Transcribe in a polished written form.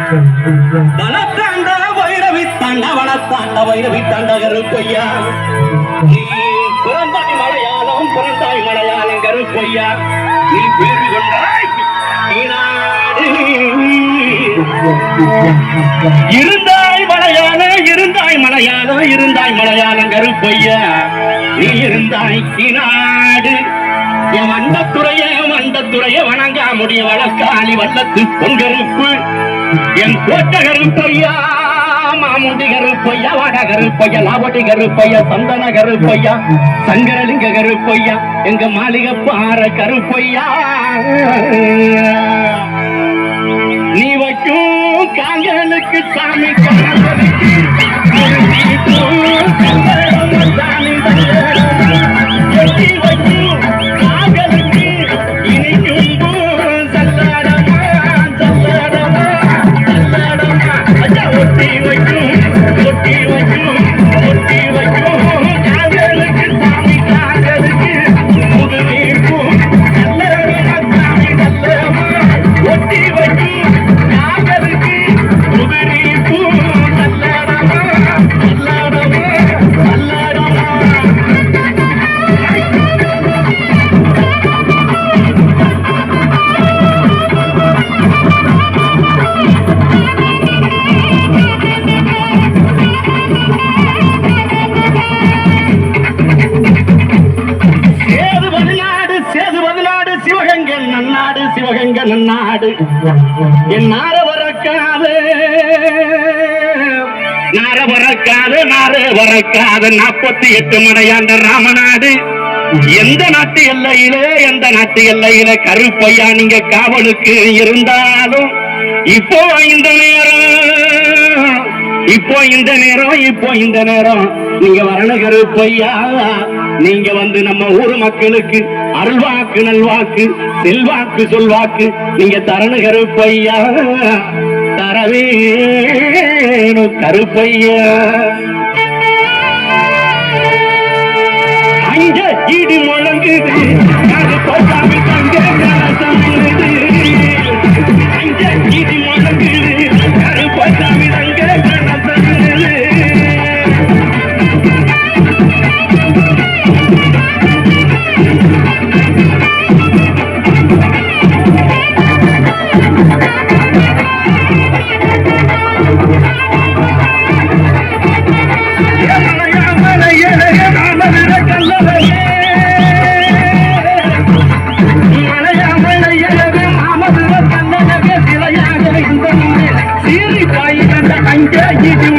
வனத்தாண்ட வைரவி தாண்ட கருப்பையா நீ பிறந்தாய் மலையாளம் கருப்பையா நீ பேரு கொண்டாய் இருந்தாய் மலையாளம் கருப்பையா நீ இருந்தாய் நாடு என் வண்டத்துறைய வணங்கா முடிய வழக்காளி வல்லத்து பொங்கருப்பு என் கோட்ட கருப்பையா மாமுண்டி கருப்பையா வட கருப்பையா லாவடி கருப்பையா சந்தன கருப்பையா சங்கரலிங்க கருப்பையா எங்க மாளிகை பாற கருப்பையா நீ வைக்கும் காங்கலுக்கு சாமி சிவகங்க நன்னாடு என் நார வரக்காத 48 மடையாண்ட ராமநாடு எந்த நாட்டு எல்லையிலே கருப்பையா நீங்க காவலுக்கு இருந்தாலும் இப்போ இந்த நேரம் நீங்க வரண கருப்பையா நீங்க வந்து நம்ம ஊர் மக்களுக்கு அருள்வாக்கு நல்வாக்கு செல்வாக்கு சொல்வாக்கு நீங்க தரண கருப்பையா தரவேணு கருப்பையா அங்க இடி முழங்குது கருப்பசாமி தங்க கலசமிடுது அங்க இடி முழங்குது கருப்பசாமி தங்க கலசமிடுது you do